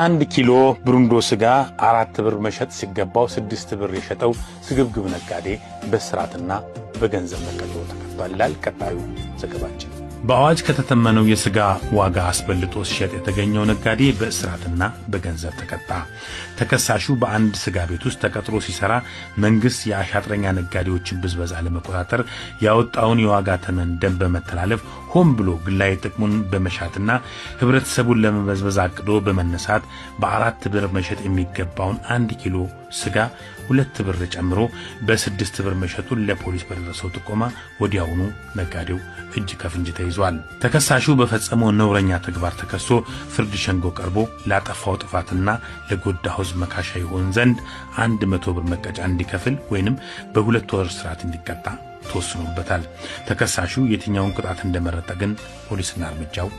1 ኪሎ ብሩንዶ ስጋ 4 ብር መሸጥ ሲገባው 6 ብር የሸጠው ስግብግብ ነጋዴ በስራትና በገንዘብ መቀጮ ተቀጥቷል። ቀጣዩ ዘገባችን በአዋጅ ከተተመነው የስጋ ዋጋ አስበልጦ ሲሸጥ የተገኘው ነጋዴ በእስራትና በገንዘብ ተቀጣ። ተከሳሹ በአንድ ስጋ ቤት ውስጥ ተቀጥሮ ሲሰራ መንግስት የአሻጥረኛ ነጋዴዎችን ብዝበዛ ለመቆጣጠር ያወጣውን የዋጋ ተመን ደንብ በመተላለፍ ሆን ብሎ ግላዊ ጥቅሙን በመሻትና ህብረተሰቡን ለመበዝበዝ አቅዶ በመነሳት በ4 ብር መሸጥ የሚገባውን 1 ኪሎ ስጋ 2 ብር ጨምሮ በ6 ብር መሸጡን ለፖሊስ በደረሰው ጥቆማ ወዲያውኑ ነጋዴው እጅ ከፍንጅ ተይዟል። ተከሳሹ በፈጸመው ነውረኛ ተግባር ተከሶ ፍርድ ሸንጎ ቀርቦ ላጠፋው ጥፋትና ለጎዳው ህዝብ መካሻ ይሆን ዘንድ 100 ብር መቀጫ እንዲከፍል ወይንም በ2 ወር እስራት እንዲቀጣ ተወስኖበታል። ተከሳሹ የትኛውን ቅጣት እንደመረጠ ግን ፖሊስና እርምጃው